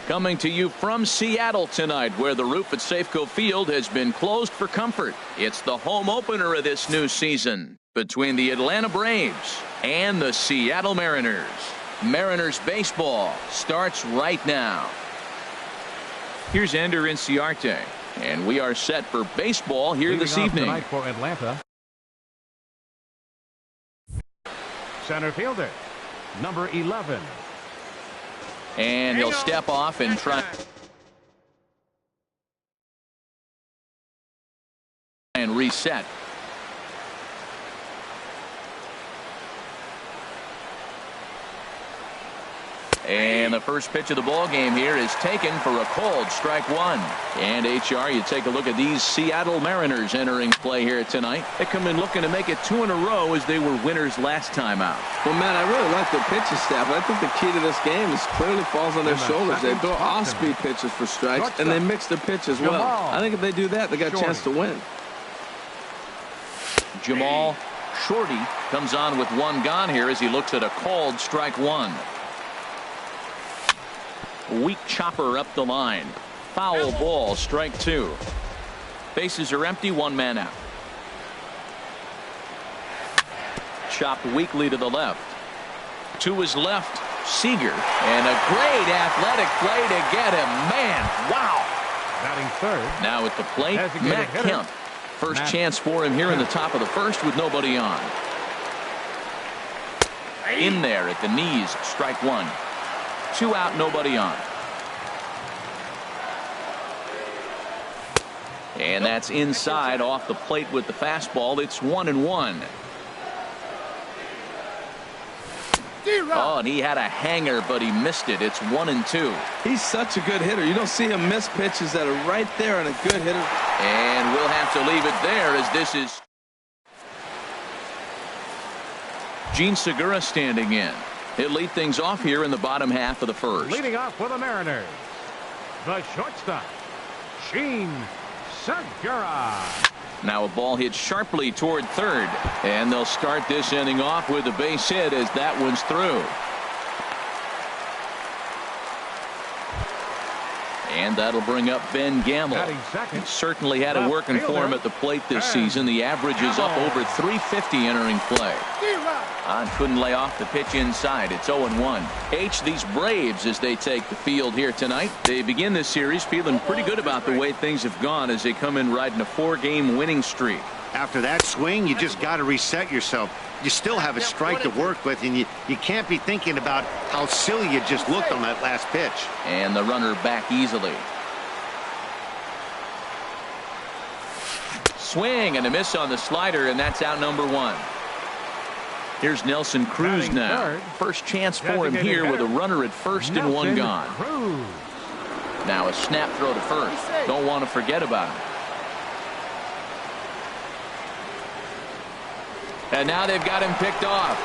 Coming to you from Seattle tonight, where the roof at Safeco Field has been closed for comfort. It's the home opener of this new season between the Atlanta Braves and the Seattle Mariners. Mariners baseball starts right now. Here's Ender Inciarte, and we are set for baseball here this evening. Tonight for Atlanta, center fielder, number 11. And he'll step off and try and reset. And the first pitch of the ball game here is taken for a called strike one. And HR, you take a look at these Seattle Mariners entering play here tonight. They come in looking to make it 2 in a row as they were winners last time out. Well, man, I really like the pitching staff. I think the key to this game is clearly falls on their shoulders. They throw off-speed pitches for strikes, and they mix their pitch as well. I think if they do that, they got a chance to win. Jamal Shorty comes on with one gone here as he looks at a called strike one. Weak chopper up the line. Foul ball, strike two. Bases are empty, 1 man out. Chopped weakly to the left. To his left, Seager. And a great athletic play to get him. Man, wow. Batting third. Now at the plate, Matt Kemp. First chance for him here in the top of the first with nobody on. In there at the knees, strike one. 2 out, nobody on. And that's inside off the plate with the fastball. It's 1-1. Oh, and he had a hanger, but he missed it. It's 1-2. He's such a good hitter. You don't see him miss pitches that are right there and a good hitter. And we'll have to leave it there as this is Gene Segura standing in. He'll lead things off here in the bottom half of the first. Leading off for the Mariners, the shortstop, Gene Segura. Now a ball hit sharply toward third, and they'll start this inning off with a base hit as that one's through. And that'll bring up Ben Gamble. He certainly had it working for him at the plate this season. The average is up over 350 entering play. Couldn't lay off the pitch inside. It's 0-1. These Braves, as they take the field here tonight, they begin this series feeling pretty good about the way things have gone as they come in riding a 4-game winning streak. After that swing, you just got to reset yourself. You still have a strike to work with, and you can't be thinking about how silly you just looked on that last pitch. And the runner back easily. Swing and a miss on the slider, and that's out number 1. Here's Nelson Cruz now. First chance for him here with a runner at first and 1 gone. Now a snap throw to first. Don't want to forget about him. And now they've got him picked off.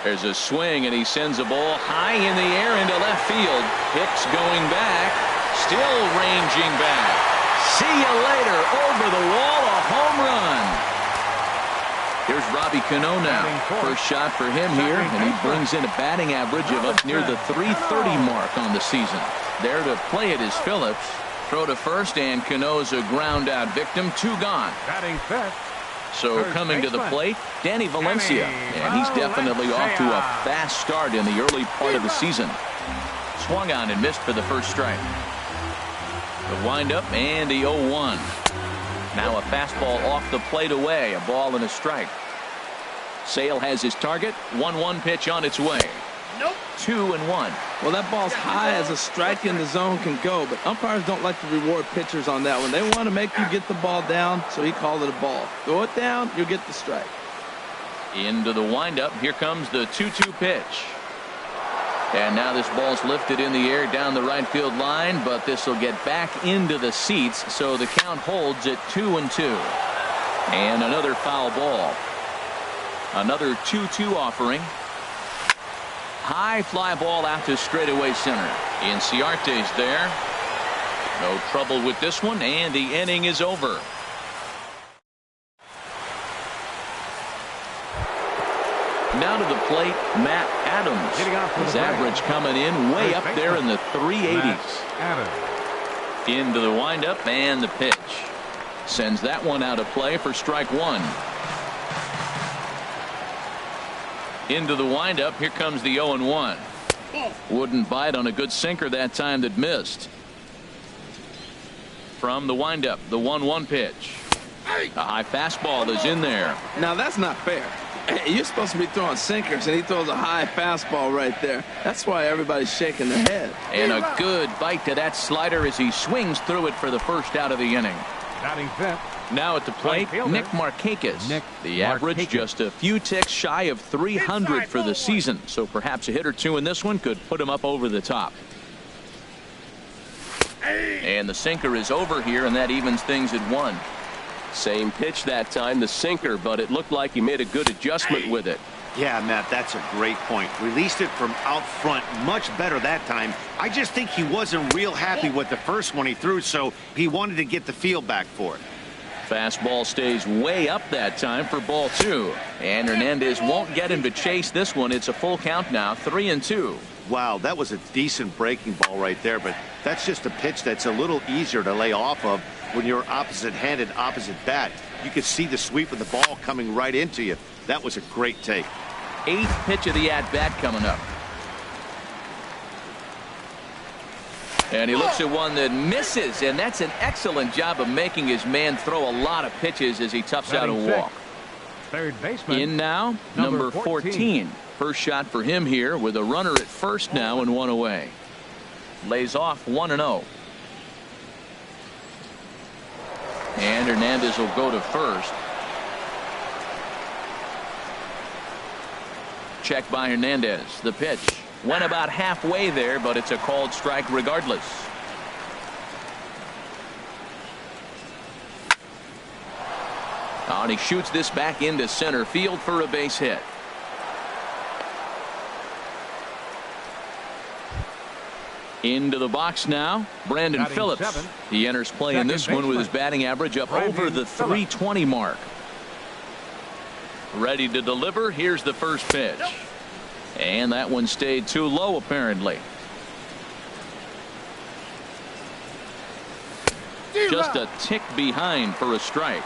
There's a swing, and he sends a ball high in the air into left field. Hicks going back, still ranging back. See you later. Over the wall, a home run. Here's Robbie Cano now. First shot for him here, and he brings in a batting average of up near the .330 mark on the season. There to play it is Phillips. Throw to first, and Cano's a ground out victim. 2 gone. Batting fifth. So coming to the plate, Danny Valencia, and he's definitely off to a fast start in the early part of the season. Swung on and missed for the first strike. The windup and the 0-1. Now a fastball off the plate away, a ball and a strike. Sale has his target. 1-1 pitch on its way. 2-1. Well, that ball's high as a strike in the zone can go, but umpires don't like to reward pitchers on that one. They want to make you get the ball down, so he called it a ball. Throw it down, you'll get the strike. Into the windup. Here comes the 2-2 pitch. And now this ball's lifted in the air down the right field line, but this will get back into the seats, so the count holds at 2-2. And another foul ball. Another 2-2 offering. High fly ball out to straightaway center. Inciarte's there. No trouble with this one, and the inning is over. Now to the plate, Matt Adams. His average coming in way up there in the 380s. Into the windup and the pitch. Sends that one out of play for strike one. Into the windup. Here comes the 0-1. Wouldn't bite on a good sinker that time that missed. From the windup, the 1-1 pitch. A high fastball is in there. Now that's not fair. You're supposed to be throwing sinkers, and he throws a high fastball right there. That's why everybody's shaking their head. And a good bite to that slider as he swings through it for the first out of the inning. Batting fifth. Now at the plate, Nick Markakis. The average just a few ticks shy of 300 for the season, so perhaps a hit or two in this one could put him up over the top. And the sinker is over here, and that evens things at 1. Same pitch that time, the sinker, but it looked like he made a good adjustment with it. Yeah, Matt, that's a great point. Released it from out front much better that time. I just think he wasn't real happy with the first one he threw, so he wanted to get the feel back for it. Fastball stays way up that time for ball 2. And Hernandez won't get him to chase this one. It's a full count now, 3-2. Wow, that was a decent breaking ball right there, but that's just a pitch that's a little easier to lay off of when you're opposite-handed, opposite bat. You could see the sweep of the ball coming right into you. That was a great take. 8th pitch of the at-bat coming up. And he looks at one that misses, and that's an excellent job of making his man throw a lot of pitches as he toughs out a walk. Third baseman. In now, number 14. First shot for him here with a runner at first now and one away. Lays off 1-0. And Hernandez will go to first. Check by Hernandez. The pitch went about halfway there, but it's a called strike regardless. And he shoots this back into center field for a base hit. Into the box now, Brandon Phillips. He enters play in this one with his batting average up over the 320 mark. Ready to deliver. Here's the first pitch. And that one stayed too low apparently. Just a tick behind for a strike.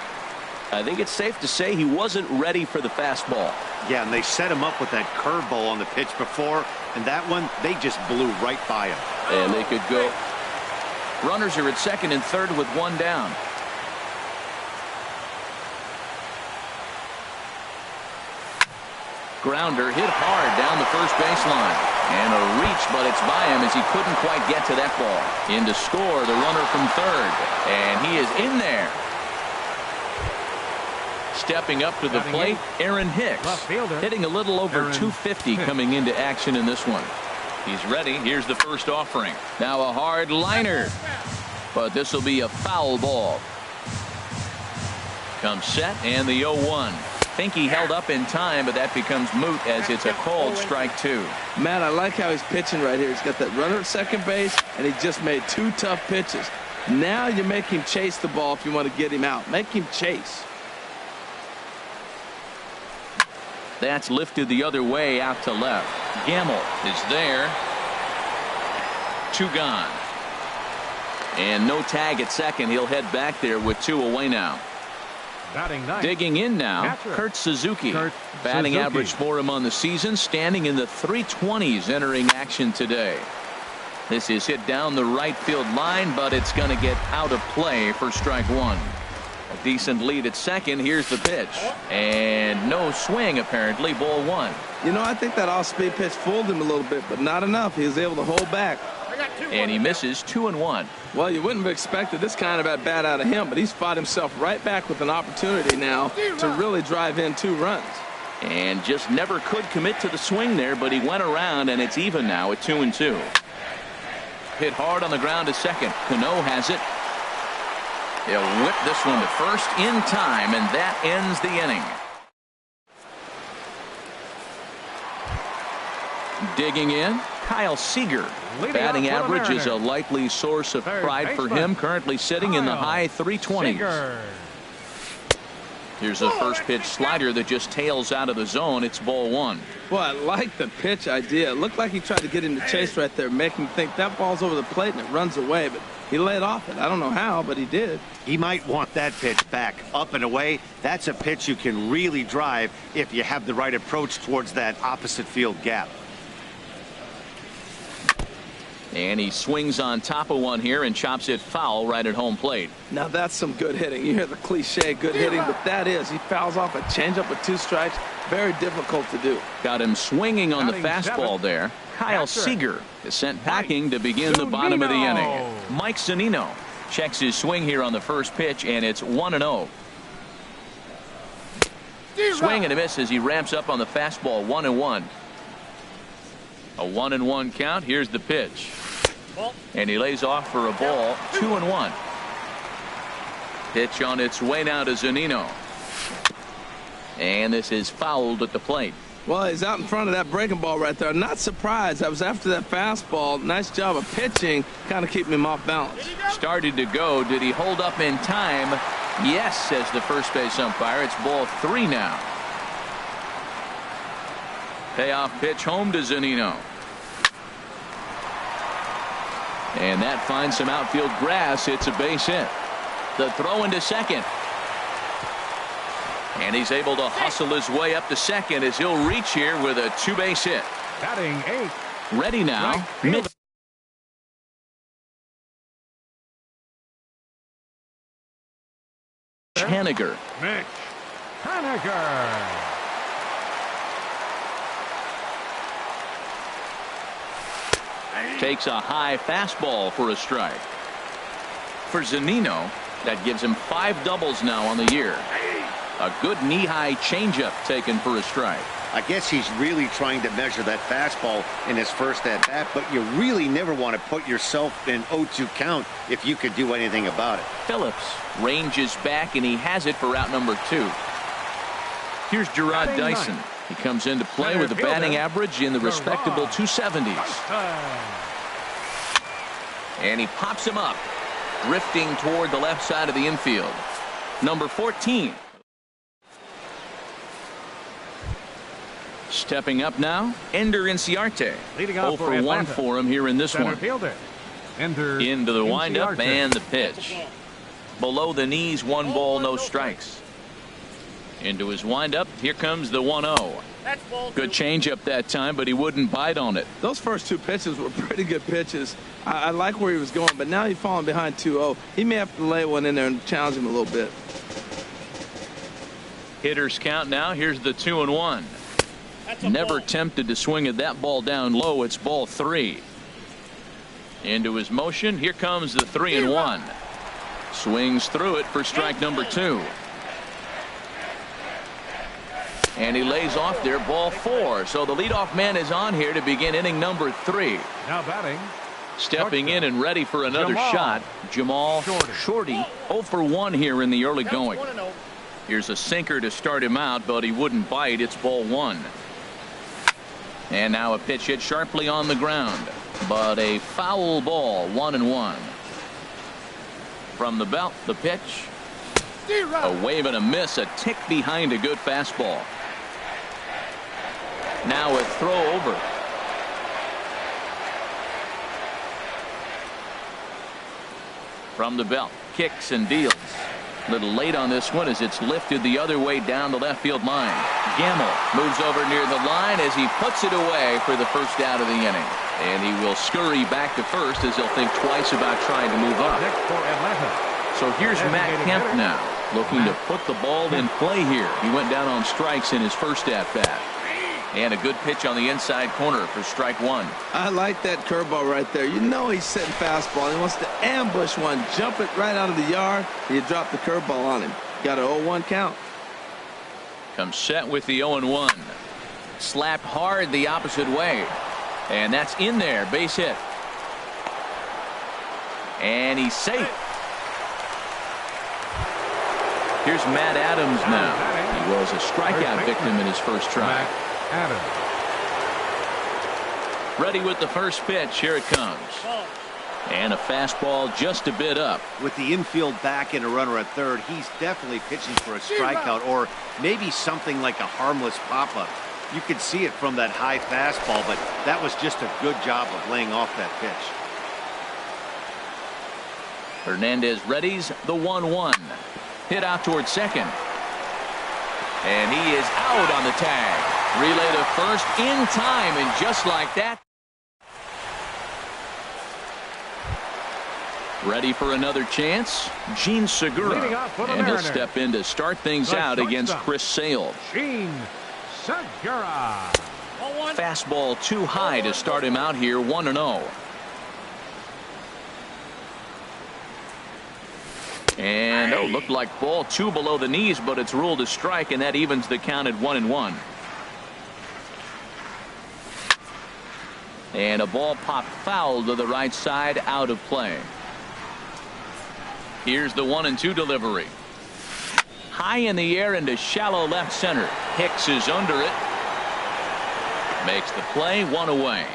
I think it's safe to say he wasn't ready for the fastball. Yeah, and they set him up with that curveball on the pitch before, and that one, they just blew right by him. And they could go. Runners are at second and third with one down. Grounder hit hard down the first baseline. And a reach, but it's by him as he couldn't quite get to that ball. In to score, the runner from third. And he is in there. Stepping up to the plate, Aaron Hicks. Hitting a little over 250 coming into action in this one. He's ready. Here's the first offering. Now a hard liner. But this will be a foul ball. Comes set and the 0-1. Think he held up in time, but that becomes moot as it's a called strike 2. Matt, I like how he's pitching right here. He's got that runner at second base, and he just made 2 tough pitches. Now you make him chase the ball if you want to get him out. Make him chase. That's lifted the other way out to left. Gamble is there. 2 gone. And no tag at second. He'll head back there with 2 away now. Digging in now, Kurt Suzuki. Batting average for him on the season, standing in the 320s entering action today. This is hit down the right field line, but it's going to get out of play for strike 1. A decent lead at second. Here's the pitch. And no swing, apparently. Ball 1. You know, I think that off-speed pitch fooled him a little bit, but not enough. He was able to hold back. And he misses 2-1. Well, you wouldn't have expected this kind of at-bat out of him, but he's fought himself right back with an opportunity now to really drive in 2 runs. And just never could commit to the swing there, but he went around, and it's even now at 2-2. Hit hard on the ground to second. Cano has it. He'll whip this one to first in time, and that ends the inning. Digging in, Kyle Seager. Batting average is a likely source of pride for him, currently sitting in the high 320s. Here's a first pitch slider that just tails out of the zone. It's ball one. Well, I like the pitch idea. It looked like he tried to get him to chase right there, make him think that ball's over the plate and it runs away, but he laid off it. I don't know how, but he did. He might want that pitch back, up and away. That's a pitch you can really drive if you have the right approach towards that opposite field gap. And he swings on top of one here and chops it foul right at home plate. Now that's some good hitting. You hear the cliche good hitting, but that is. He fouls off a changeup with 2 strikes. Very difficult to do. Got him swinging on the Batting fastball 7. there. Kyle Seager is sent packing to begin the bottom of the inning. Mike Zunino checks his swing here on the first pitch, and it's 1-0. Swing and a miss as he ramps up on the fastball. 1-1. A 1-1 count. Here's the pitch. And he lays off for a ball. 2-1. Pitch on its way now to Zunino. And this is fouled at the plate. Well, he's out in front of that breaking ball right there. I'm not surprised. I was after that fastball. Nice job of pitching, kind of keeping him off balance. Started to go. Did he hold up in time? Yes, says the first base umpire. It's ball 3 now. Payoff pitch home to Zunino. And that finds some outfield grass. It's a base hit. The throw into second. And he's able to hustle his way up to second as he'll reach here with a 2-base hit. Batting 8. Ready now. Right fielder. Haniger. Mitch Haniger. Takes a high fastball for a strike. For Zunino, that gives him 5 doubles now on the year. A good knee-high changeup taken for a strike. I guess he's really trying to measure that fastball in his first at-bat, but you really never want to put yourself in 0-2 count if you could do anything about it. Phillips ranges back, and he has it for out number 2. Here's Gerard Dyson. He comes into play with a batting average in the respectable 270s. And he pops him up, drifting toward the left side of the infield. Number 14. Stepping up now, Ender Inciarte. Leading off 0 for 1 for him here in this Center one. fielder. Ender Into the windup Inciarte. and the pitch. Below the knees, 1 ball, no strikes. Into his windup, here comes the 1-0. Good changeup that time, but he wouldn't bite on it. Those first 2 pitches were pretty good pitches. I like where he was going, but now he's falling behind 2-0. He may have to lay one in there and challenge him a little bit. Hitters count now. Here's the 2-1. Never tempted to swing at that ball down low. It's ball 3. Into his motion. Here comes the 3-1. Swings through it for strike number 2. And he lays off there, ball 4. So the leadoff man is on here to begin inning number 3. Now batting. Stepping in and ready for another shot, Jamal Shorty. 0 for 1 here in the early going. Here's a sinker to start him out, but he wouldn't bite. It's ball 1. And now a pitch hit sharply on the ground, but a foul ball. 1-1. From the belt, the pitch. A wave and a miss, a tick behind a good fastball. Now a throw over. From the belt, kicks and deals. A little late on this one as it's lifted the other way down the left field line. Gamble moves over near the line as he puts it away for the first out of the inning. And he will scurry back to first as he'll think twice about trying to move up. Next for Atlanta. So here's Matt Kemp now, looking to put the ball in play here. He went down on strikes in his first at-bat. And a good pitch on the inside corner for strike 1. I like that curveball right there. You know he's setting fastball. He wants to ambush one, jump it right out of the yard. You drop the curveball on him. Got an 0-1 count. Comes set with the 0-1. Slapped hard the opposite way. And that's in there. Base hit. And he's safe. Here's Matt Adams now. He was a strikeout victim in his first try. Adams. Ready with the first pitch. Here it comes. And a fastball just a bit up. With the infield back and a runner at third, he's definitely pitching for a strikeout or maybe something like a harmless pop-up. You could see it from that high fastball, but that was just a good job of laying off that pitch. Hernandez readies the 1-1. Hit out towards second. And he is out on the tag. Relay to first in time, and just like that. Ready for another chance, Gene Segura, and he'll step in to start things out against Chris Sale. Gene Segura. Fastball too high to start him out here, 1-0. And looked like ball two below the knees, but it's ruled a strike, and that evens the count at 1-1. And a ball popped foul to the right side, out of play. Here's the 1-2 delivery. High in the air into shallow left center. Hicks is under it. Makes the play, one away.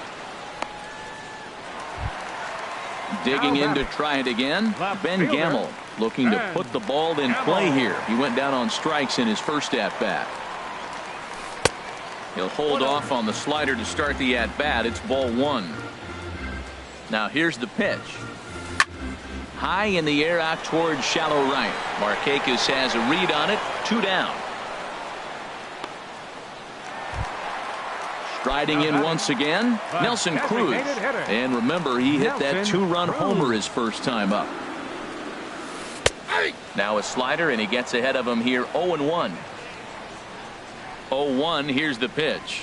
Digging in to try it again. Ben Gamble looking to put the ball in play here. He went down on strikes in his first at-bat. He'll hold off on the slider to start the at-bat. It's ball one. Now here's the pitch. High in the air out towards shallow right. Markakis has a read on it. 2 down. Striding in once again, Nelson Cruz. And remember, he hit that 2-run homer his first time up. Now a slider, and he gets ahead of him here. 0-1. 0-1. Here's the pitch.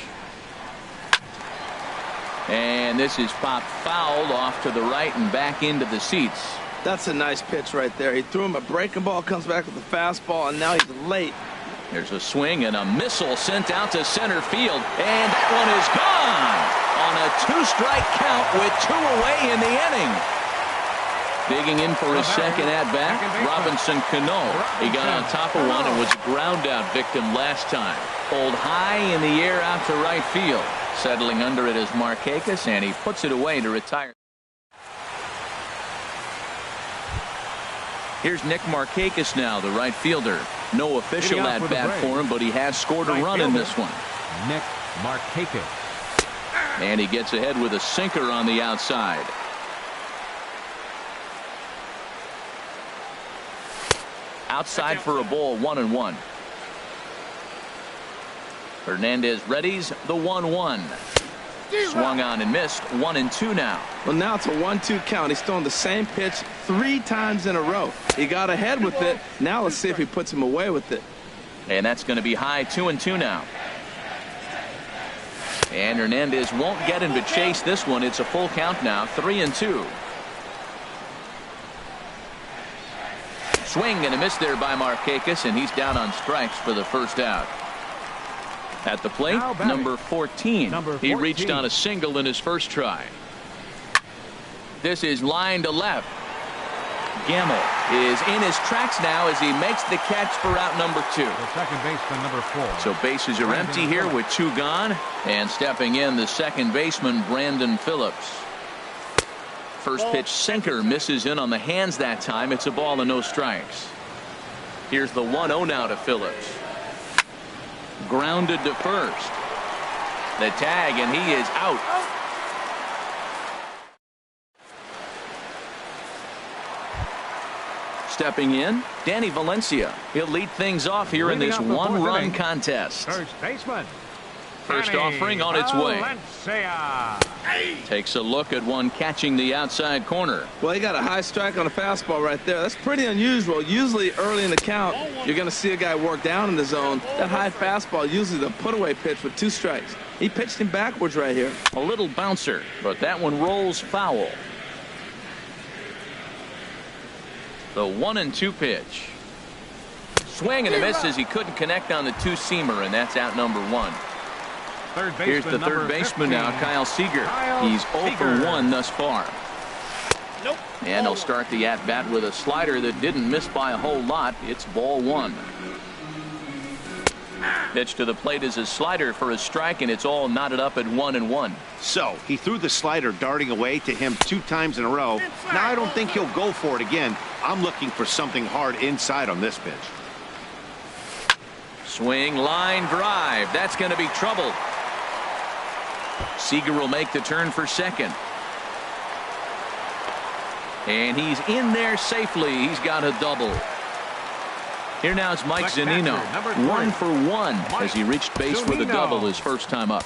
And this is popped fouled off to the right and back into the seats. That's a nice pitch right there. He threw him a breaking ball, comes back with a fastball, and now he's late. There's a swing and a missile sent out to center field, and that one is gone on a 2-strike count with 2 away in the inning. Digging in for his second at-bat, Robinson Cano. He got on top of one and was a ground-out victim last time. Pulled high in the air out to right field. Settling under it is Markakis, and he puts it away to retire. Here's Nick Markakis now, the right fielder. No official at-bat for him, but he has scored a run in this one. Nick Markakis. And he gets ahead with a sinker on the outside. Outside for a ball, 1-1. Hernandez readies the 1-1. Swung on and missed. 1-2 now. Well, now it's a 1-2 count. He's throwing the same pitch 3 times in a row. He got ahead with it. Now let's see if he puts him away with it. And that's going to be high. 2-2 now. And Hernandez won't get him to chase this one. It's a full count now. 3-2. Swing and a miss there by Markakis, and he's down on strikes for the first out. At the plate, number 14. He reached on a single in his first try. This is line to left. Gamble is in his tracks now as he makes the catch for out number 2. The second baseman, number 4. So bases are empty here with 2 gone. And stepping in, the second baseman, Brandon Phillips. First pitch sinker misses in on the hands that time. It's a ball and no strikes. Here's the 1-0 now to Phillips. Grounded to first. The tag, and he is out. Stepping in, Danny Valencia. He'll lead things off here in this 1-run contest. First baseman. First offering on its way. Takes a look at one catching the outside corner. Well, he got a high strike on a fastball right there. That's pretty unusual. Usually early in the count, you're going to see a guy work down in the zone. That high fastball, usually the put-away pitch with 2 strikes. He pitched him backwards right here. A little bouncer, but that one rolls foul. The 1-2 pitch. Swing and a miss as he couldn't connect on the 2-seamer, and that's out number 1. Here's the third baseman now, Kyle Seager. He's 0 for 1 thus far. And he'll start the at-bat with a slider that didn't miss by a whole lot. It's ball 1. Pitch to the plate is a slider for a strike, and it's all knotted up at 1-1. So he threw the slider darting away to him 2 times in a row. Now I don't think he'll go for it again. I'm looking for something hard inside on this pitch. Swing, line drive. That's going to be trouble. Seager will make the turn for second. And he's in there safely. He's got a double. Here now is Mike Zunino. 1 for 1 as he reached base with a double his first time up.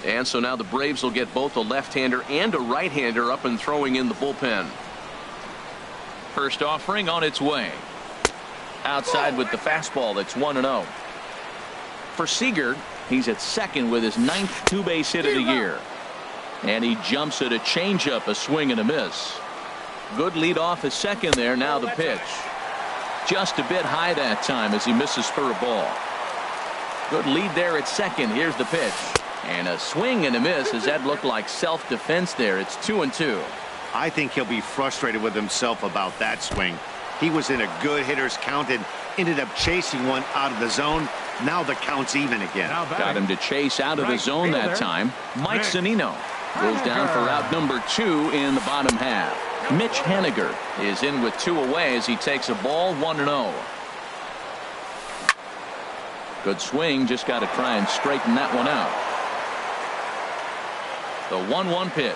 And so now the Braves will get both a left-hander and a right-hander up and throwing in the bullpen. First offering on its way. Outside with the fastball. That's 1-0. For Seager, he's at second with his 9th two-base hit of the year. And he jumps at a changeup, a swing and a miss. Good lead off his second there. Now the pitch. Just a bit high that time as he misses for a ball. Good lead there at second. Here's the pitch. And a swing and a miss. Does that look like self-defense there? It's 2-2. I think he'll be frustrated with himself about that swing. He was in a good hitter's count and ended up chasing one out of the zone. Now the count's even again. Got him to chase out of the zone that time. Mike Zunino goes down for out number 2 in the bottom half. Mitch Haniger is in with 2 away as he takes a ball. 1-0. Good swing. Just got to try and straighten that one out. The 1-1 pitch.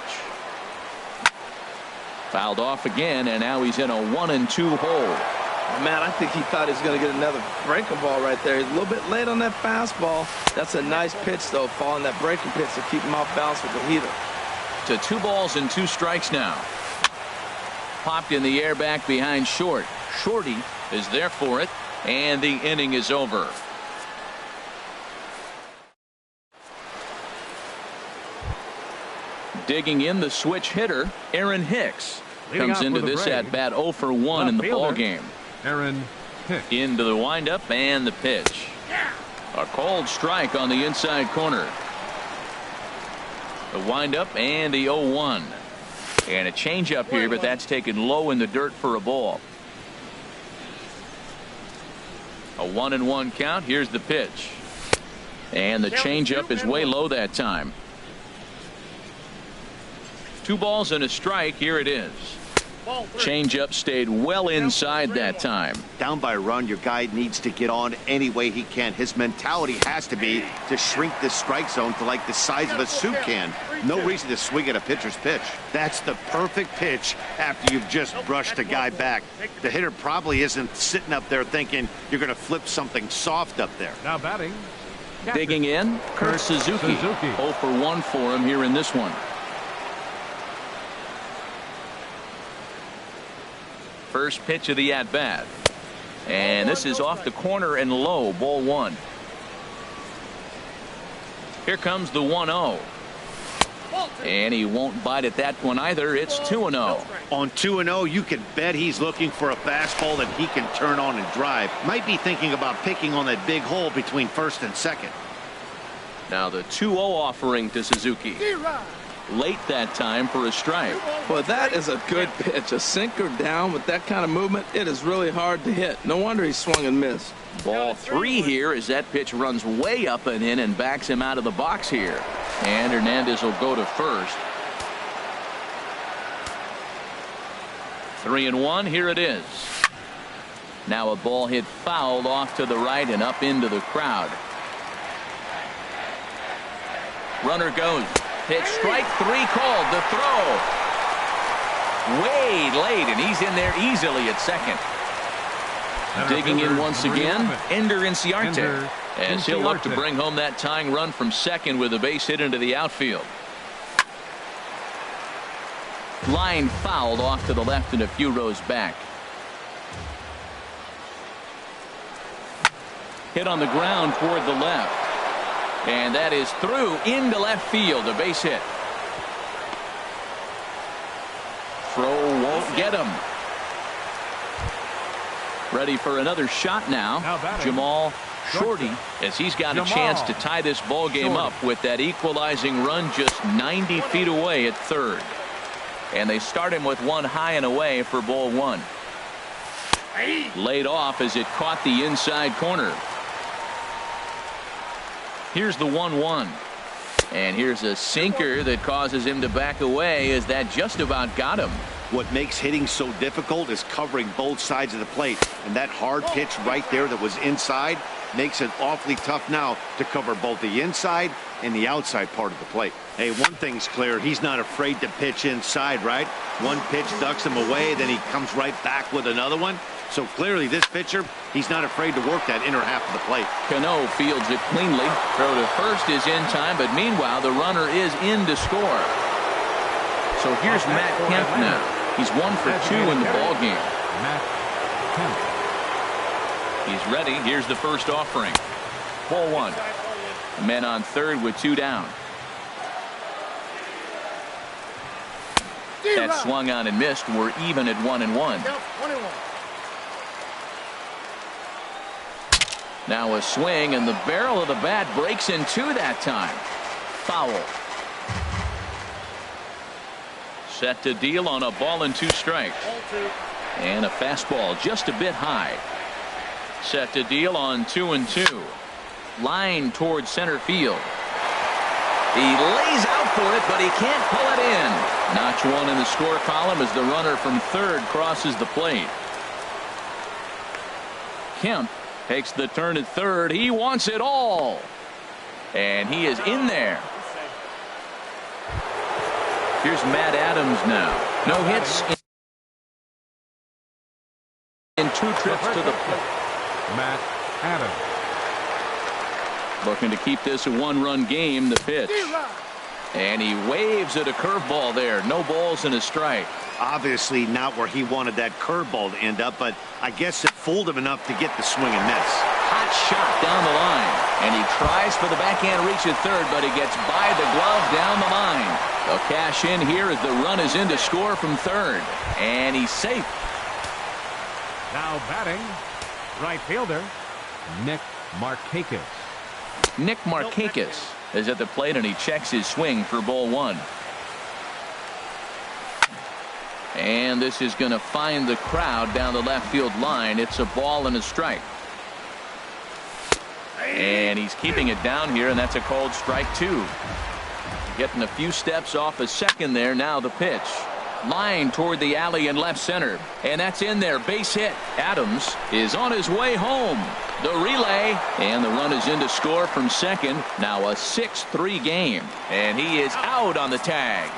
Fouled off again, and now he's in a 1-2 hole. Man, I think he thought he was going to get another breaking ball right there. He's a little bit late on that fastball. That's a nice pitch, though, following that breaking pitch to keep him off balance with the heater. To 2 balls and 2 strikes now. Popped in the air back behind short. Shorty is there for it, and the inning is over. Digging in the switch hitter, Aaron Hicks comes into this at bat 0 for 1 in the ball game. Aaron Hicks. Into the windup and the pitch. A cold strike on the inside corner. The windup and the 0-1. And a changeup here, but that's taken low in the dirt for a ball. A 1-1 count. Here's the pitch. And the changeup is way low that time. 2 balls and a strike. Here it is. Changeup stayed well inside that time. Down by a run, your guy needs to get on any way he can. His mentality has to be to shrink this strike zone to like the size of a soup can. No reason to swing at a pitcher's pitch. That's the perfect pitch after you've just brushed a guy back. The hitter probably isn't sitting up there thinking you're going to flip something soft up there. Now batting. Digging in, Kurt Suzuki. 0 for 1 for him here in this one. First pitch of the at-bat. And this is off the corner and low. Ball 1. Here comes the 1-0. And he won't bite at that one either. It's 2-0. On 2-0, you can bet he's looking for a fastball that he can turn on and drive. Might be thinking about picking on that big hole between first and second. Now the 2-0 offering to Suzuki. Late that time for a strike. Well, that is a good pitch. A sinker down with that kind of movement, it is really hard to hit. No wonder he swung and missed. Ball 3 here as that pitch runs way up and in and backs him out of the box here. And Hernandez will go to first. 3-1. Here it is. Now a ball hit fouled off to the right and up into the crowd. Runner goes. Pitch strike 3 called. The throw. Way late, and he's in there easily at second. Digging in once again, Ender Inciarte, as he'll look to bring home that tying run from second with a base hit into the outfield. Line fouled off to the left and a few rows back. Hit on the ground toward the left. And that is through into left field, a base hit. Throw won't get him. Ready for another shot now. Jamal Shorty, as he's got a chance to tie this ball game up with that equalizing run just 90 feet away at third. And they start him with 1 high and away for ball 1. Laid off as it caught the inside corner. Here's the 1-1. And here's a sinker that causes him to back away as that just about got him. What makes hitting so difficult is covering both sides of the plate. And that hard pitch right there that was inside makes it awfully tough now to cover both the inside and the outside part of the plate. Hey, one thing's clear. He's not afraid to pitch inside, right? One pitch ducks him away, then he comes right back with another one. So clearly this pitcher, he's not afraid to work that inner half of the plate. Cano fields it cleanly. Throw to first is in time, but meanwhile the runner is in to score. So here's Matt Kemp now. He's 1 for 2 in the ball game. Matt Kemp. He's ready. Here's the first offering. Ball 1. Men on third with 2 down. That swung on and missed. We're even at 1-1. Now a swing, and the barrel of the bat breaks in 2 that time. Foul. Set to deal on a ball and 2 strikes. And a fastball just a bit high. Set to deal on 2-2. Line towards center field. He lays out for it, but he can't pull it in. Notch 1 in the score column as the runner from third crosses the plate. Kemp takes the turn at third. He wants it all. And he is in there. Here's Matt Adams now. No hits in 2 trips to the plate. Matt Adams. Looking to keep this a 1-run game. The pitch. And he waves at a curveball there. No balls and a strike. Obviously not where he wanted that curveball to end up, but I guess it fooled him enough to get the swing and miss. Hot shot down the line. And he tries for the backhand reach at third, but he gets by the glove down the line. They'll cash in here as the run is in to score from third. And he's safe. Now batting, right fielder, Nick Markakis. Nick Markakis is at the plate, and he checks his swing for ball 1. And this is going to find the crowd down the left field line. It's a ball and a strike. And he's keeping it down here, and that's a called strike 2. Getting a few steps off a second there. Now the pitch. Line toward the alley in left center. And that's in there. Base hit. Adams is on his way home. The relay. And the run is in to score from second. Now a 6-3 game. And he is out on the tag.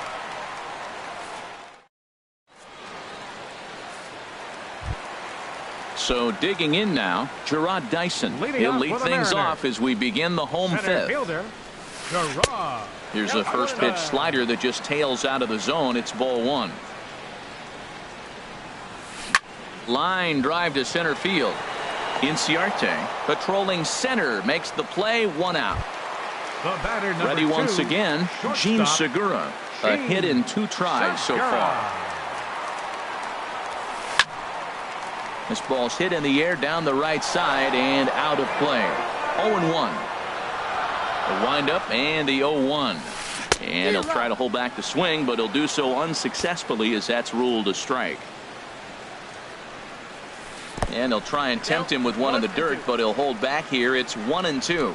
So digging in now, Gerard Dyson. He'll lead things off as we begin the home fifth. Here's a first pitch slider that just tails out of the zone. It's ball 1. Line drive to center field. Inciarte patrolling center makes the play. 1 out. Ready once again, Gene Segura. A hit in 2 tries so far. This ball's hit in the air down the right side and out of play. 0-1. The windup and the 0-1. And he'll try to hold back the swing, but he'll do so unsuccessfully as that's ruled a strike. And he'll try and tempt him with one in the dirt, but he'll hold back here. It's 1-2.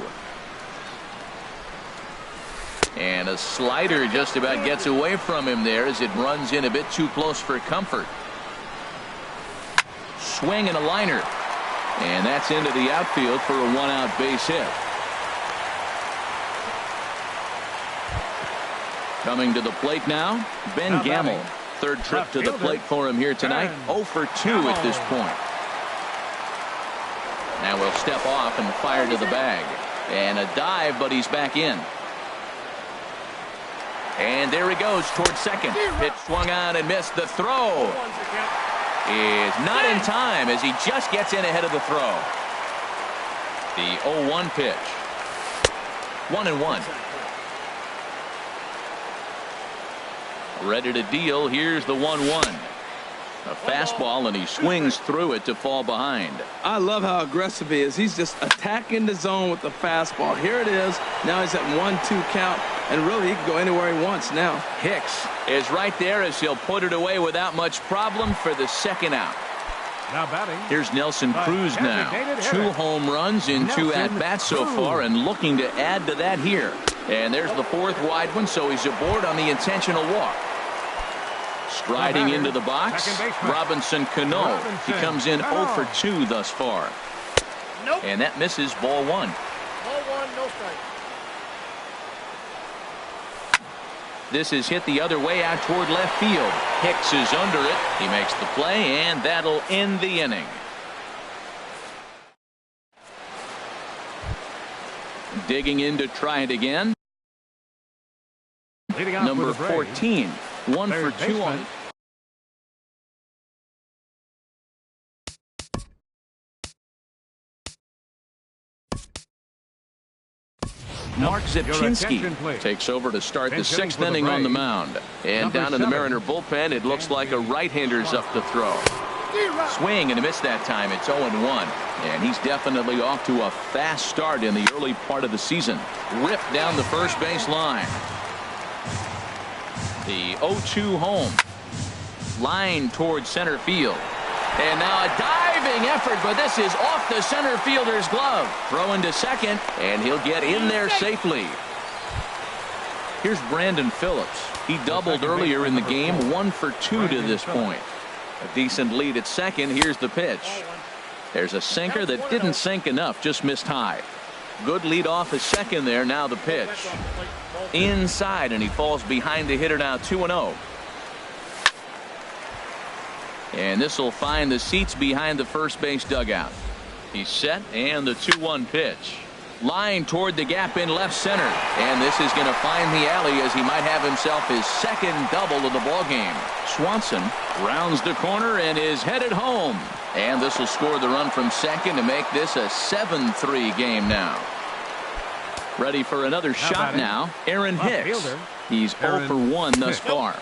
And a slider just about gets away from him there as it runs in a bit too close for comfort. Swing and a liner. And that's into the outfield for a 1-out base hit. Coming to the plate now, Ben Gamble. Third trip to the plate for him here tonight. 0 for 2 at this point. Now we'll step off and fire to the bag. And a dive, but he's back in. And there he goes towards second. Pitch swung on and missed. The throw is not in time as he just gets in ahead of the throw. The 0-1 pitch. 1-1. Ready to deal. Here's the 1-1. A fastball, and he swings through it to fall behind. I love how aggressive he is. He's just attacking the zone with the fastball. Here it is. Now he's at 1-2 count, and really he can go anywhere he wants now. Hicks is right there as he'll put it away without much problem for the second out. Now batting. Here's Nelson Cruz now. 2 home runs in 2 at-bats so far, and looking to add to that here. And there's the 4th wide one, so he's aboard on the intentional walk. Striding into the box, Robinson Cano. He comes in 0 for 2 thus far. And that misses, ball 1. Ball 1, no strike. This is hit the other way out toward left field. Hicks is under it. He makes the play, and that'll end the inning. Digging in to try it again. Number 14. 1 for 2 on. Mark Zipchinski takes over to start the 6th inning on the mound. And down in the Mariner bullpen, it looks like a right-hander's up to throw. Swing and a miss that time. It's 0-1. And he's definitely off to a fast start in the early part of the season. Ripped down the first base line. The 0-2 home. Line towards center field. And now a diving effort, but this is off the center fielder's glove. Throw into second, and he'll get in there safely. Here's Brandon Phillips. He doubled earlier in the game, 1 for 2 to this point. A decent lead at second. Here's the pitch. There's a sinker that didn't sink enough, just missed high. Good lead off at second there. Now the pitch. Inside, and he falls behind the hitter now, 2-0. And this will find the seats behind the first base dugout. He's set, and the 2-1 pitch. Line toward the gap in left center. And this is going to find the alley as he might have himself his 2nd double of the ball game. Swanson rounds the corner and is headed home. And this will score the run from second to make this a 7-3 game now. Ready for another shot now. Aaron Hicks. He's 0 for 1 thus far.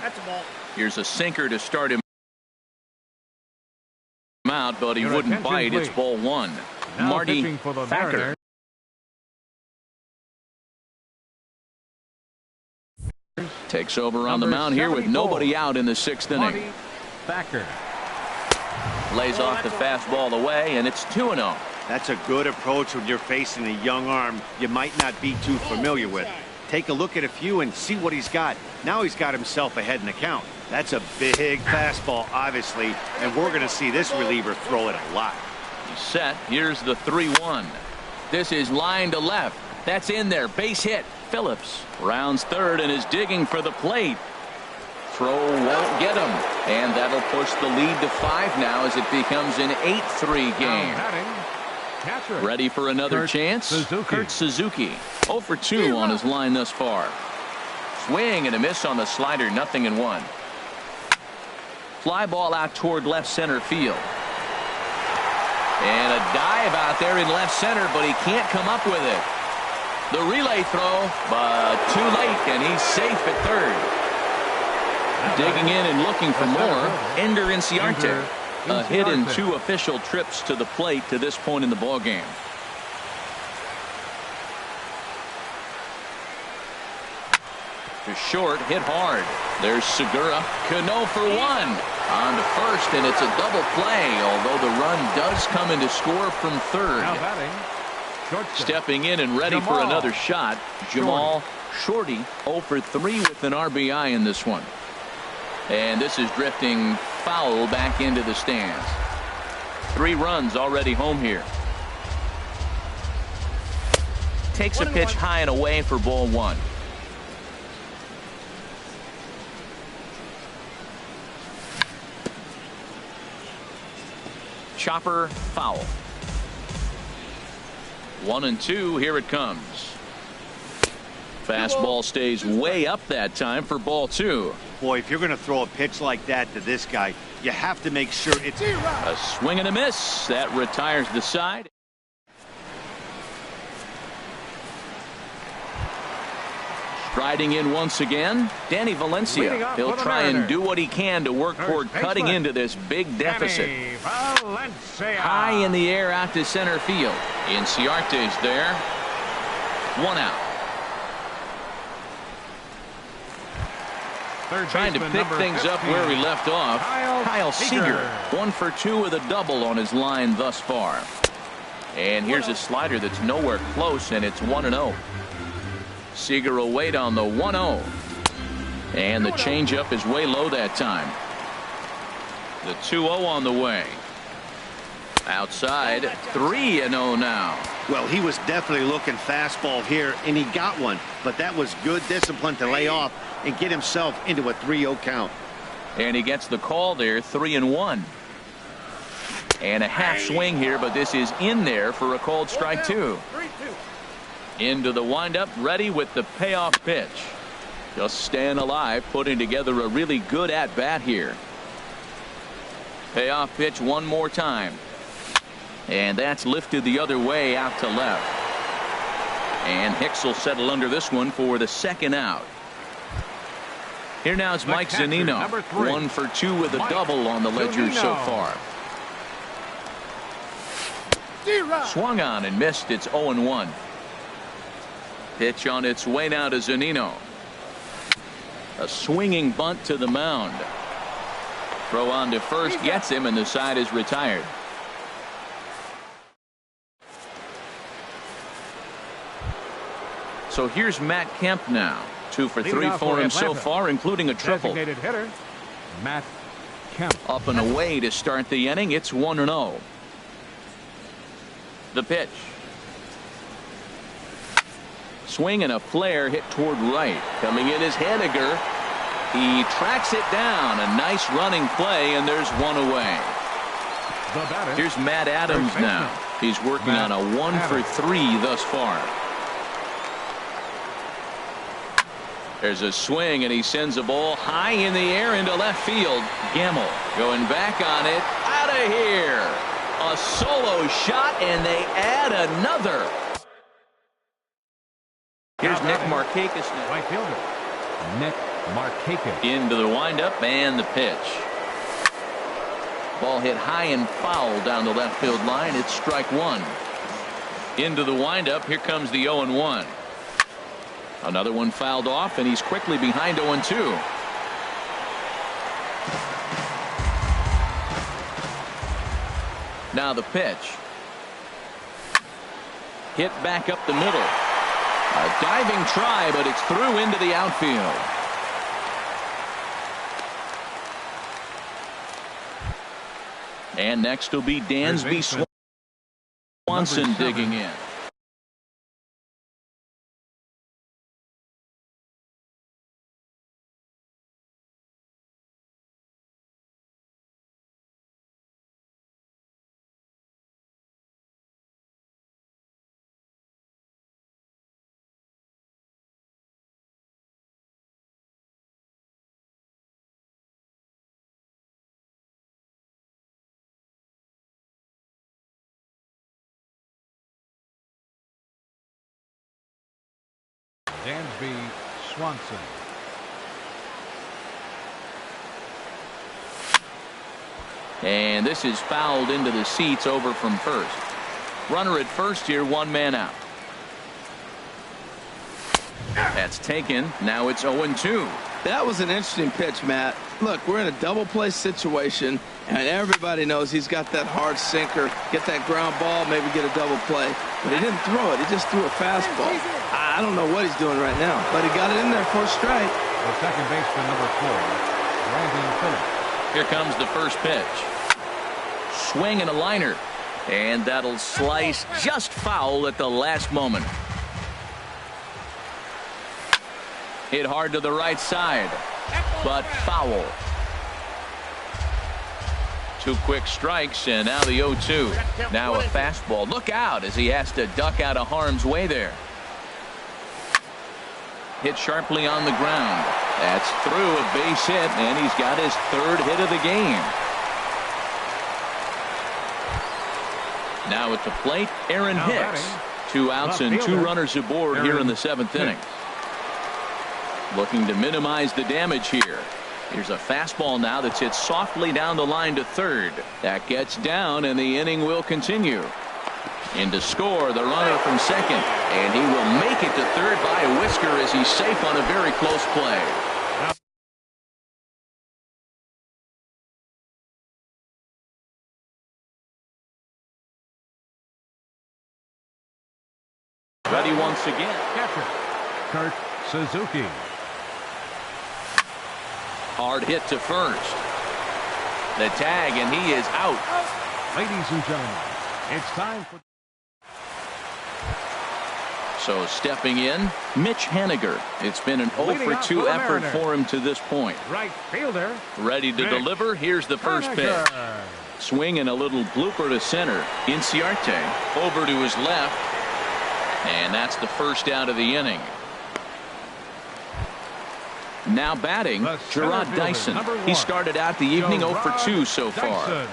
Here's a sinker to start him out, but he wouldn't bite. It's ball 1. Marty Thacker. Takes over on the mound here with nobody out in the 6th inning. Lays off the fastball away, and it's 2-0. That's a good approach when you're facing a young arm you might not be too familiar with. Take a look at a few and see what he's got. Now he's got himself ahead in the count. That's a big fastball, obviously, and we're going to see this reliever throw it a lot. He's set. Here's the 3-1. This is line to left. That's in there. Base hit. Phillips rounds third and is digging for the plate. Throw won't get him. And that'll push the lead to 5 now as it becomes an 8-3 game. Ready for another chance? Kurt Suzuki. 0 for 2 on his line thus far. Swing and a miss on the slider. 0-1. Fly ball out toward left center field. And a dive out there in left center, but he can't come up with it. The relay throw, but too late, and he's safe at third. Digging in and looking for more, Ender Inciarte. A hit in 2 official trips to the plate to this point in the ball game. To short, hit hard. There's Segura. Cano for 1. On to first, and it's a double play, although the run does come into score from third. Stepping in and ready for another shot, Jamal Shorty. 0 for 3 with an RBI in this one. And this is drifting foul back into the stands. 3 runs already home here. Takes a pitch high and away for ball 1. Chopper foul. 1-2. Here it comes. Fastball stays way up that time for ball 2. Boy, if you're going to throw a pitch like that to this guy, you have to make sure it's a swing and a miss. That retires the side. Striding in once again, Danny Valencia. He'll try and do what he can to work toward cutting into this big deficit. High in the air out to center field. Inciarte's there. 1 out. Trying to pick things up where he left off. Kyle Seager, 1 for 2 with a double on his line thus far. And here's a slider that's nowhere close, and it's 1-0. Seager will wait on the 1-0. And the changeup is way low that time. The 2-0 on the way. Outside, 3-0 now. Well, he was definitely looking fastball here, and he got one. But that was good discipline to lay off and get himself into a 3-0 count. And he gets the call there, 3-1. And a half swing here, but this is in there for a called strike 2. Into the windup, ready with the payoff pitch. Just staying alive, putting together a really good at-bat here. Payoff pitch one more time. And that's lifted the other way out to left. And Hicks will settle under this one for the second out. Here now is Mike Zunino. 1 for 2 with a double on the ledger so far. Swung on and missed. It's 0-1. Pitch on its way now to Zunino. A swinging bunt to the mound. Throw on to first gets him, and the side is retired. So here's Matt Kemp now. 2 for 3 for him so far, including a triple. Designated hitter, Matt Kemp. Up and away to start the inning. It's 1-0. The pitch. Swing and a flare hit toward right. Coming in is Henniger. He tracks it down. A nice running play, and there's one away. Here's Matt Adams now. He's working on a 1 for 3 thus far. There's a swing, and he sends a ball high in the air into left field. Gamble going back on it. Out of here. A solo shot, and they add another. Here's Nick Markakis now. Right fielder, Nick Markakis. Into the windup and the pitch. Ball hit high and foul down the left field line. It's strike 1. Into the windup. Here comes the 0-1. Another one fouled off, and he's quickly behind 0-2. Now the pitch. Hit back up the middle. A diving try, but it's through into the outfield. And next will be Dansby Swanson digging in. Dansby Swanson. And this is fouled into the seats over from first. Runner at first here, 1 man out. That's taken. Now it's 0-2. That was an interesting pitch, Matt. Look, we're in a double play situation, and everybody knows he's got that hard sinker. Get that ground ball, maybe get a double play. But he didn't throw it. He just threw a fastball. I don't know what he's doing right now, but he got it in there for a strike. The second baseman, number 4, Brandon Phillips. Here comes the first pitch. Swing and a liner. And that'll slice just foul at the last moment. Hit hard to the right side, but foul. 2 quick strikes, and now the 0-2. Now a fastball. Look out as he has to duck out of harm's way there. Hit sharply on the ground. That's through a base hit, and he's got his 3rd hit of the game. Now at the plate, Aaron Hicks. 2 outs and 2 runners aboard here in the 7th inning. Looking to minimize the damage here. Here's a fastball now that's hit softly down the line to third. That gets down, and the inning will continue. In to score, the runner from second, and he will make it to third by a whisker as he's safe on a very close play. Ready once again. Catcher, Kurt Suzuki. Hard hit to first. The tag, and he is out. Ladies and gentlemen, it's time for... So stepping in, Mitch Haniger. It's been an 0-for-2 effort for him to this point. Right fielder. Ready to deliver. Here's the first pitch. Swing and a little blooper to center. Inciarte over to his left. And that's the first out of the inning. Now batting, Gerard Dyson. He started out the evening 0-for-2 so far.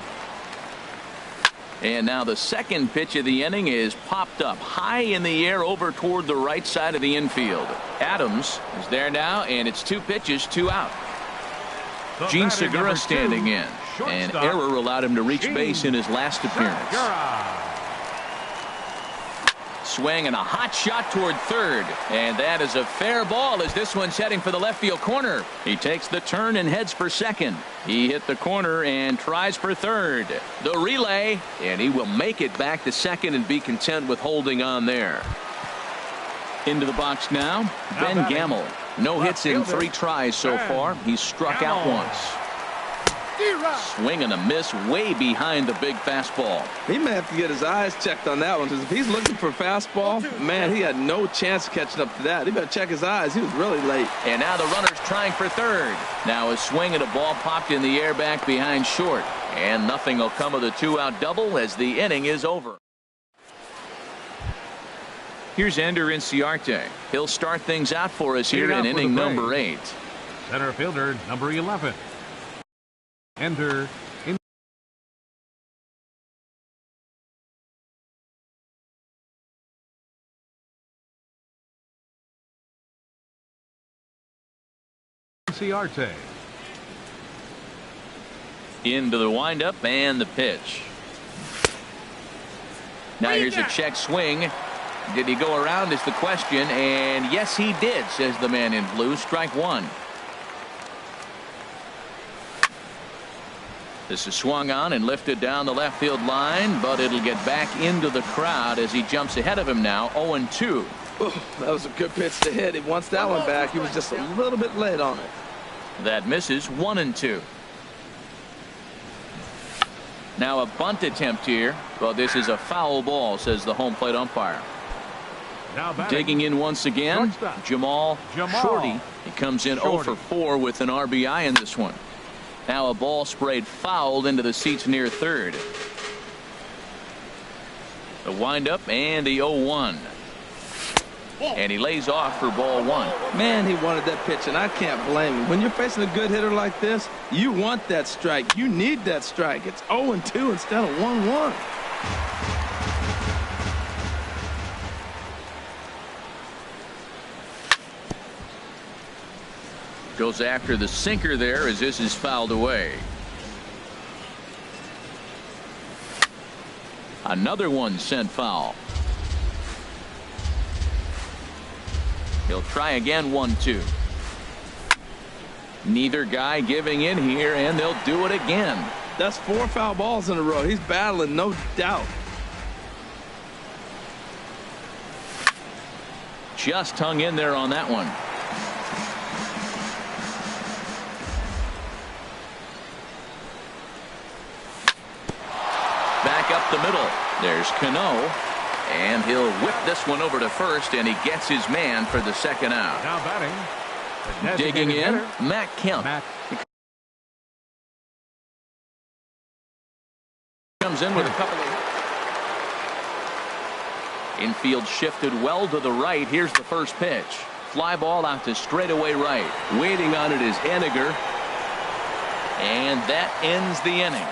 And now the second pitch of the inning is popped up high in the air over toward the right side of the infield. Adams is there now, and it's 2 pitches, 2 out. Gene Segura standing in. An error allowed him to reach base in his last appearance. Swing and a hot shot toward third, and that is a fair ball as this one's heading for the left field corner. He takes the turn and heads for second. He hit the corner and tries for third. The relay, and he will make it back to second and be content with holding on there. Into the box now, Ben Gamel. No hits in 3 tries so far. He's struck out once. Swing and a miss way behind the big fastball. He may have to get his eyes checked on that one, because if he's looking for a fastball, man, he had no chance of catching up to that. He better check his eyes. He was really late. And now the runner's trying for third. Now a swing and a ball popped in the air back behind short. And nothing will come of the 2-out double as the inning is over. Here's Ender Inciarte. He'll start things out for us here in inning number 8. Center fielder number 11. Ender Inciarte. Into the windup and the pitch. Now here's a check swing. Did he go around is the question, and yes he did, says the man in blue. Strike 1. This is swung on and lifted down the left field line, but it'll get back into the crowd as he jumps ahead of him now. 0-2. Oh, that was a good pitch to hit. He wants that one back. He was just a little bit late on it. That misses. 1-2. Now a bunt attempt here, but this is a foul ball, says the home plate umpire. Digging in once again, Jamal Shorty. He comes in 0-for-4 with an RBI in this one. Now a ball sprayed fouled into the seats near third. The windup and the 0-1. And he lays off for ball 1. Man, he wanted that pitch, and I can't blame him. When you're facing a good hitter like this, you want that strike. You need that strike. It's 0-2 instead of 1-1. Goes after the sinker there as this is fouled away. Another one sent foul. He'll try again. 1-2. Neither guy giving in here, and they'll do it again. That's 4 foul balls in a row. He's battling, no doubt. Just hung in there on that one. Back up the middle. There's Cano. And he'll whip this one over to first, and he gets his man for the second out. Now batting. Digging in, Matt Kemp. Comes in with a couple of... Infield shifted well to the right. Here's the first pitch. Fly ball out to straightaway right. Waiting on it is Haniger. And that ends the inning.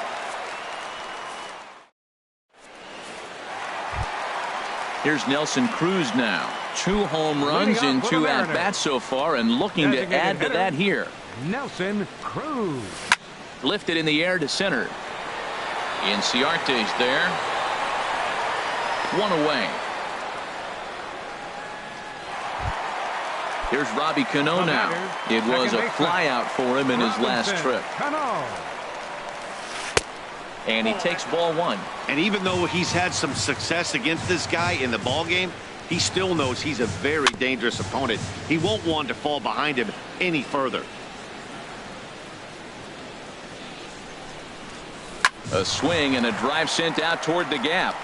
Here's Nelson Cruz now. 2 home runs in 2 at-bats so far, and looking to add to that here. Nelson Cruz. Lifted in the air to center. Inciarte's there. 1 away. Here's Robbie Cano now. It was a fly out for him in his last trip. And he takes ball 1. And even though he's had some success against this guy in the ball game, he still knows he's a very dangerous opponent. He won't want to fall behind him any further. A swing and a drive sent out toward the gap.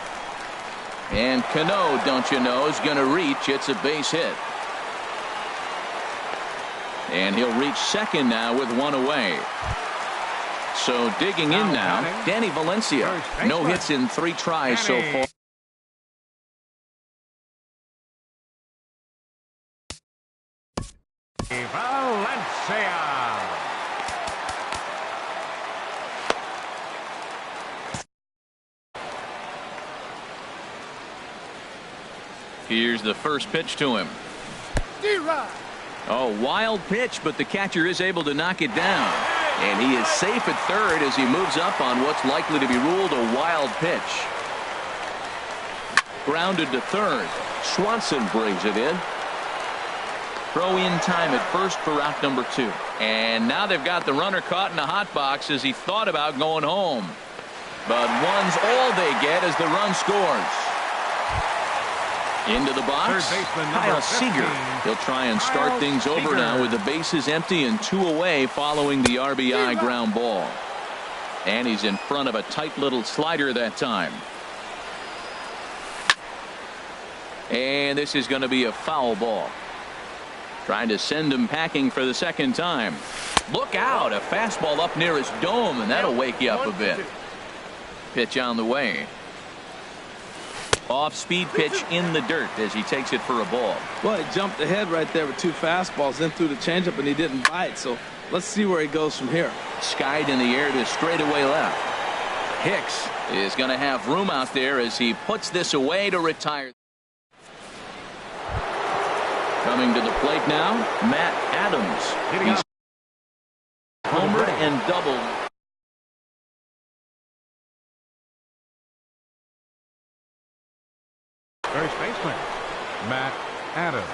And Cano, don't you know, is going to reach. It's a base hit. And he'll reach second now with one away. So digging in now, Danny Valencia. No hits in 3 tries so far. Valencia. Here's the first pitch to him. Oh, wild pitch, but the catcher is able to knock it down. And he is safe at third as he moves up on what's likely to be ruled a wild pitch. Grounded to third. Swanson brings it in. Throw in time at first for out number 2. And now they've got the runner caught in the hot box as he thought about going home. But one's all they get as the run scores. Into the box, Kyle Seager. He'll try and start things over now with the bases empty and 2 away following the RBI ground ball. And he's in front of a tight little slider that time. And this is going to be a foul ball. Trying to send him packing for the second time. Look out, a fastball up near his dome, and that'll wake you up a bit. Pitch on the way. Off-speed pitch in the dirt as he takes it for a ball. Well, he jumped ahead right there with 2 fastballs, then threw the changeup, and he didn't bite. So let's see where he goes from here. Skied in the air to straightaway left. Hicks is going to have room out there as he puts this away to retire. Coming to the plate now, Matt Adams. He's homered and doubled. First baseman, Matt Adams.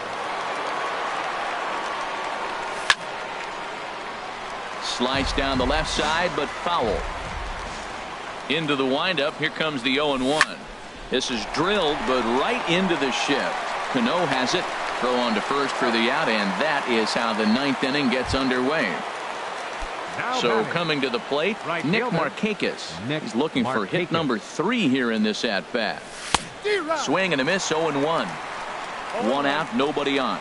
Slice down the left side, but foul. Into the windup. Here comes the 0-1. This is drilled, but right into the shift. Cano has it. Throw on to first for the out, and that is how the 9th inning gets underway. So coming to the plate, Nick Markakis. He's looking for hit number 3 here in this at-bat. Swing and a miss, 0-1. 1 out, nobody on.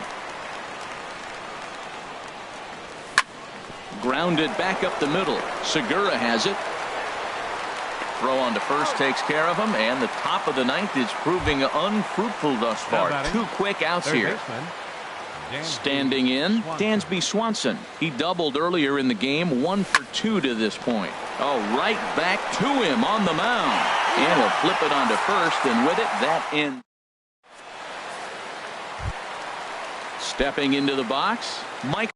Grounded back up the middle. Segura has it. Throw on to first takes care of him, and the top of the 9th is proving unfruitful thus far. 2 quick outs here. Standing in, Dansby Swanson. He doubled earlier in the game, 1 for 2 to this point. Oh, right back to him on the mound. And he'll flip it onto first, and with it, that ends. Stepping into the box, Mike.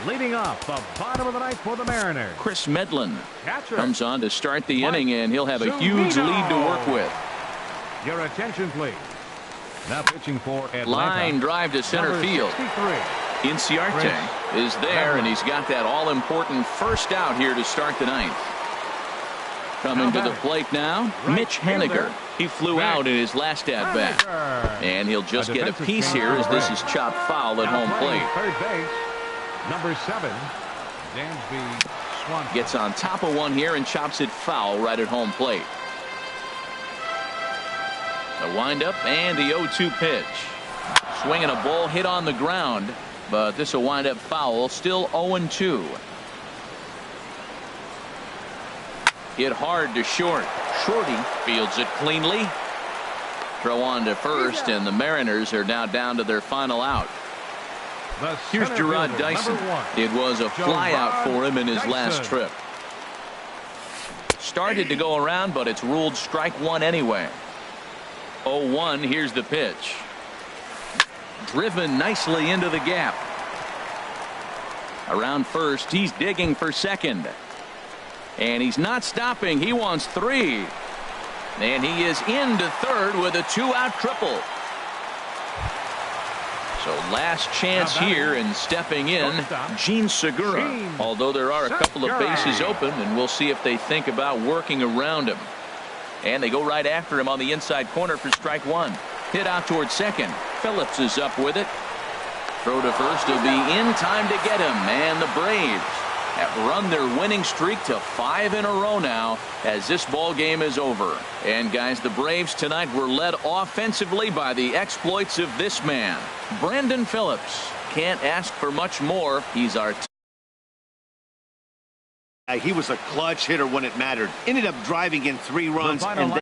Leading off the bottom of the 9th for the Mariners, Chris Medlin catcher comes on to start the inning, and he'll have a huge lead to work with. Your attention, please. Now pitching for Atlanta. Line drive to center field. 63. Inciarte is there, and he's got that all-important first out here to start the 9th. Coming to the plate now, Mitch Haniger. He flew out in his last at-bat. And he'll just get a piece here as this is chopped foul at home plate. Third base, number 7, Dansby Swanson. Gets on top of one here and chops it foul right at home plate. The windup and the 0-2 pitch. Swinging a ball hit on the ground, but this will wind up foul. Still 0-2. Hit hard to short. Shorty fields it cleanly. Throw on to first, and the Mariners are now down to their final out. Here's Gerard Dyson. It was a fly out for him in his last trip. Started to go around, but it's ruled strike 1 anyway. 0-1. Here's the pitch. Driven nicely into the gap. Around first, he's digging for second. And he's not stopping. He wants 3. And he is into third with a 2-out triple. So last chance here, and stepping in, Gene Segura. Although there are a couple of bases open, and we'll see if they think about working around him. And they go right after him on the inside corner for strike 1. Hit out towards second. Phillips is up with it. Throw to first will be in time to get him. And the Braves have run their winning streak to 5 in a row now as this ball game is over. And guys, the Braves tonight were led offensively by the exploits of this man, Brandon Phillips. Can't ask for much more. He's our He was a clutch hitter when it mattered. Ended up driving in 3 runs. And